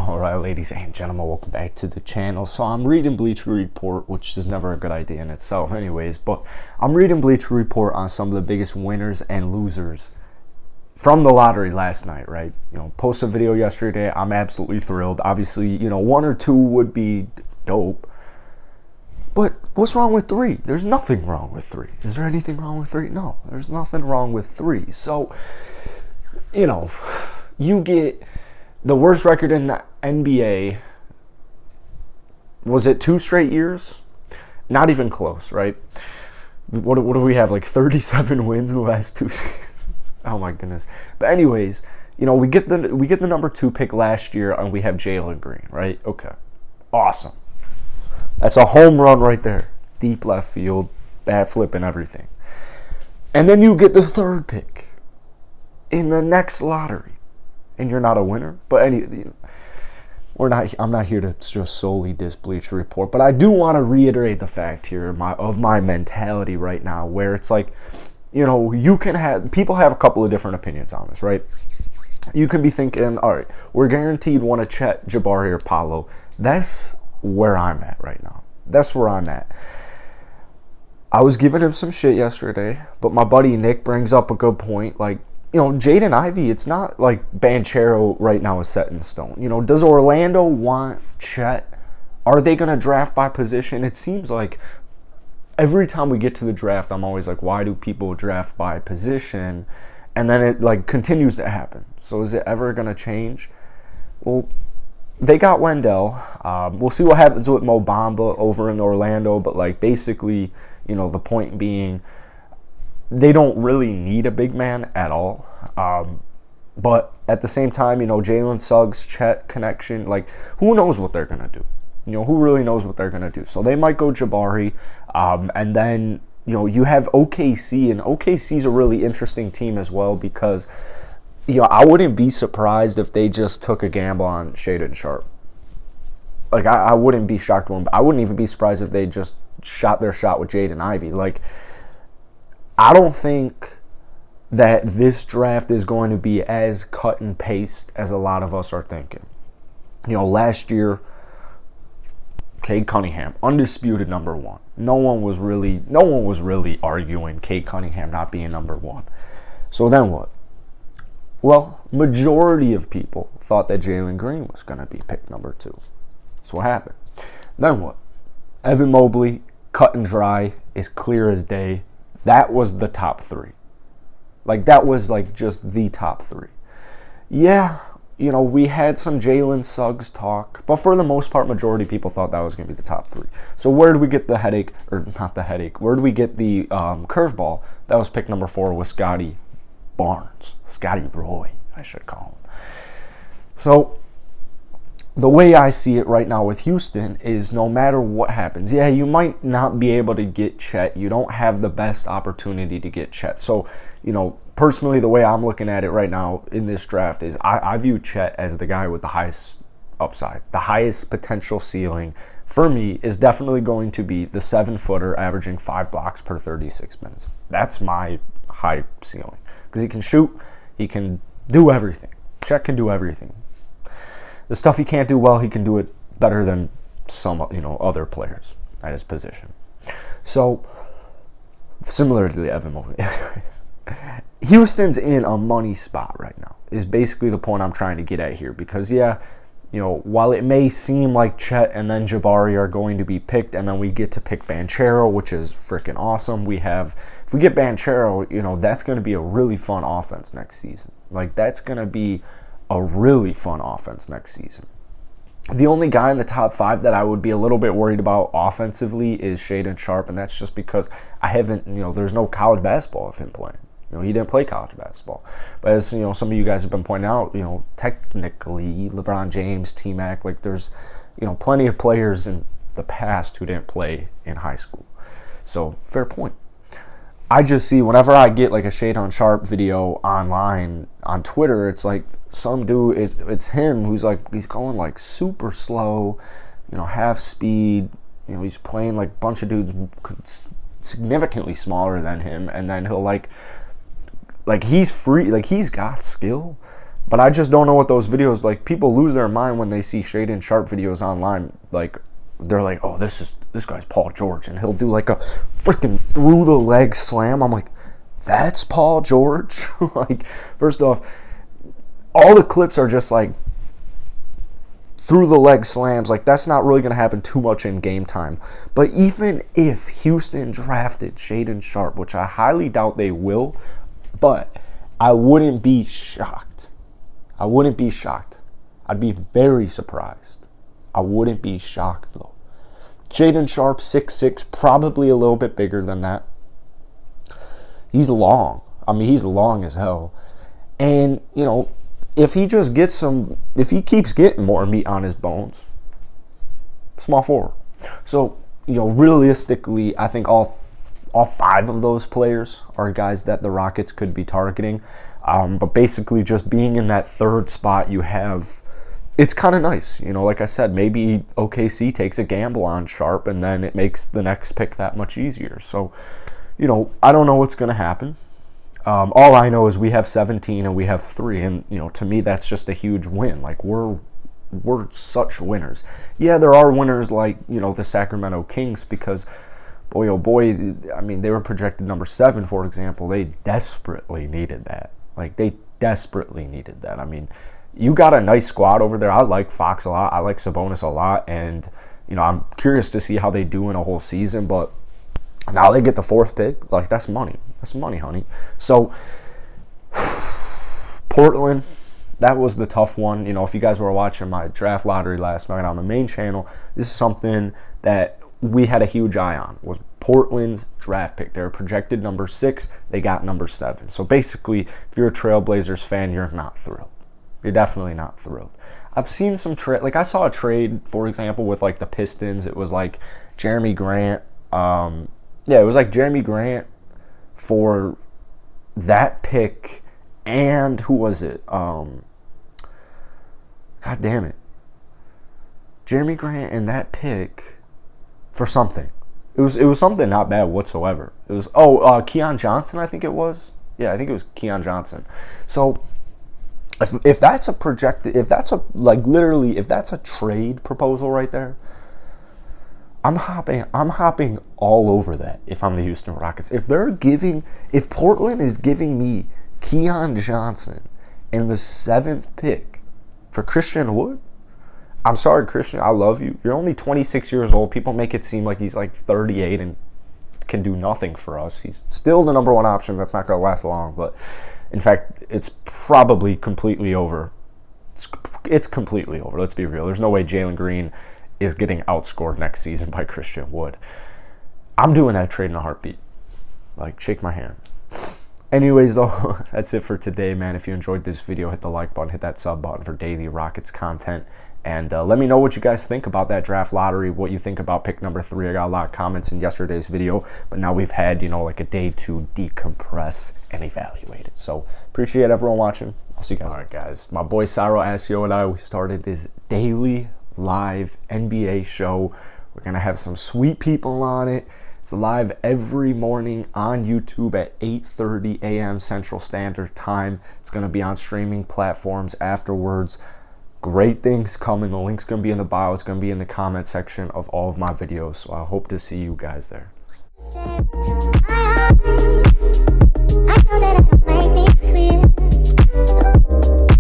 Alright, ladies and gentlemen, welcome back to the channel. So I'm reading Bleacher Report, which is never a good idea in itself anyways, but I'm reading Bleacher Report on some of the biggest winners and losers from the lottery last night, right? Posted a video yesterday. I'm absolutely thrilled. Obviously, one or two would be dope. But what's wrong with three? There's nothing wrong with three. Is there anything wrong with three? No, there's nothing wrong with three. So, you get the worst record in the NBA. Was it 2 straight years? Not even close, right? What do we have? Like 37 wins in the last 2 seasons. Oh my goodness. But anyways, we get the number 2 pick last year, and we have Jalen Green, right? Okay, awesome. That's a home run right there, deep left field, bat flip and everything. And then you get the 3rd pick in the next lottery, and you're not a winner. But I'm not here to just solely diss Bleacher Report, but I do want to reiterate the fact here of my mentality right now, where it's like, people have a couple of different opinions on this, right? You can be thinking, all right, we're guaranteed one of Chet, Jabari, or Paolo. That's where I'm at right now. That's where I'm at. I was giving him some shit yesterday, but my buddy Nick brings up a good point. Like, Jaden Ivey, it's not like Banchero right now is set in stone. Does Orlando want Chet? Are they going to draft by position? It seems like every time we get to the draft, I'm always like, why do people draft by position? And then it continues to happen. So is it ever going to change? Well, they got Wendell. We'll see what happens with Mo Bamba over in Orlando. But basically, the point being, they don't really need a big man at all. But at the same time, Jalen Suggs, Chet connection, who knows what they're going to do? Who really knows what they're going to do? So they might go Jabari. And then, you have OKC. And OKC's a really interesting team as well because I wouldn't be surprised if they just took a gamble on Shaedon Sharpe. I wouldn't be shocked one. I wouldn't even be surprised if they just shot their shot with Jaden Ivey. I don't think that this draft is going to be as cut and paste as a lot of us are thinking. Last year, Cade Cunningham, undisputed number 1. No one was really arguing Cade Cunningham not being number 1. So then what? Well, majority of people thought that Jalen Green was going to be picked number 2. That's what happened. Then what? Evan Mobley, cut and dry, is clear as day. That was the top 3. That was just the top 3. Yeah, we had some Jalen Suggs talk, but for the most part, majority of people thought that was going to be the top 3. So where did we get the headache, or not the headache, where did we get the curveball? That was pick number 4 with Scotty Barnes. Scotty Roy, I should call him. So the way I see it right now with Houston is no matter what happens, yeah, you might not be able to get Chet. You don't have the best opportunity to get Chet. So, personally, the way I'm looking at it right now in this draft is I view Chet as the guy with the highest upside, the highest potential ceiling. For me, is definitely going to be the 7-footer averaging 5 blocks per 36 minutes. That's my high ceiling. Because he can shoot, he can do everything. Chet can do everything. The stuff he can't do well, he can do it better than some, other players at his position. So, similar to the Evan Mobley. Houston's in a money spot right now, is basically the point I'm trying to get at here. Because, while it may seem like Chet and then Jabari are going to be picked, and then we get to pick Banchero, which is freaking awesome. If we get Banchero, that's going to be a really fun offense next season. That's going to be a really fun offense next season. The only guy in the top 5 that I would be a little bit worried about offensively is Shaedon Sharpe, and that's just because there's no college basketball of him playing. He didn't play college basketball. But as some of you guys have been pointing out, technically LeBron James, T-Mac, there's plenty of players in the past who didn't play in high school. So fair point. I just see whenever I get a Shaedon Sharpe video online on Twitter, it's some dude, it's him who's he's going super slow, half speed. He's playing a bunch of dudes significantly smaller than him, and then he'll he's free, he's got skill, But I just don't know what those videos, like, people lose their mind when they see Shaedon Sharpe videos online. Like, they're like, oh, this guy's Paul George, and he'll do like a freaking through the leg slam. I'm like, that's Paul George? Like, first off, all the clips are just like through the leg slams. Like, that's not really going to happen too much in game time. But even if Houston drafted Shaedon Sharpe, which I highly doubt they will, but I wouldn't be shocked. I wouldn't be shocked. I'd be very surprised. I wouldn't be shocked, though. Shaedon Sharpe, 6'6", probably a little bit bigger than that. He's long. I mean, he's long as hell. And, you know, if he just gets if he keeps getting more meat on his bones, small forward. So, you know, realistically, I think all 5 of those players are guys that the Rockets could be targeting. But basically, just being in that third spot, you have, it's kind of nice. You know, like I said, maybe OKC takes a gamble on Sharpe, and then it makes the next pick that much easier. So, you know, I don't know what's going to happen. All I know is we have 17 and we have 3, and, you know, to me that's just a huge win. Like, we're such winners. Yeah, there are winners like, you know, the Sacramento Kings, because boy oh boy, I mean, they were projected number 7, for example. They desperately needed that. Like, they desperately needed that. I mean, you got a nice squad over there. I like Fox a lot. I like Sabonis a lot, and, you know, I'm curious to see how they do in a whole season, but now they get the 4th pick. Like, that's money. That's money, honey. So, Portland, that was the tough one. You know, if you guys were watching my draft lottery last night on the main channel, this is something that we had a huge eye on, was Portland's draft pick. They were projected number 6. They got number 7. So, basically, if you're a Trailblazers fan, you're not thrilled. You're definitely not thrilled. I've seen some trade. Like, I saw a trade, for example, with, like, the Pistons. It was, like, Jeremy Grant. It was like Jeremy Grant for that pick, and who was it? God damn it. Jeremy Grant and that pick for something. It was something not bad whatsoever. It was Keon Johnson, I think it was. Yeah, I think it was Keon Johnson. So if that's a projected, if that's a, like, literally, if that's a trade proposal right there, I'm hopping all over that if I'm the Houston Rockets. If Portland is giving me Keon Johnson and the 7th pick for Christian Wood, I'm sorry, Christian, I love you. You're only 26 years old. People make it seem like he's like 38 and can do nothing for us. He's still the number 1 option. That's not going to last long, but in fact, it's probably completely over. It's completely over. Let's be real. There's no way Jalen Green is getting outscored next season by Christian Wood. I'm doing that trade in a heartbeat. Like, shake my hand. Anyways, though, that's it for today, man. If you enjoyed this video, hit the like button, hit that sub button for daily Rockets content. And let me know what you guys think about that draft lottery, what you think about pick number 3. I got a lot of comments in yesterday's video, but now we've had, you know, like a day to decompress and evaluate it. So, appreciate everyone watching. I'll see you guys. All right, guys. My boy Sairo Asio and I, we started this daily live NBA show. We're going to have some sweet people on it. It's live every morning on YouTube at 8:30 a.m. Central Standard Time. It's going to be on streaming platforms afterwards. Great things coming. The link's going to be in the bio. It's going to be in the comment section of all of my videos. So I hope to see you guys there. I know that I don't make things clear.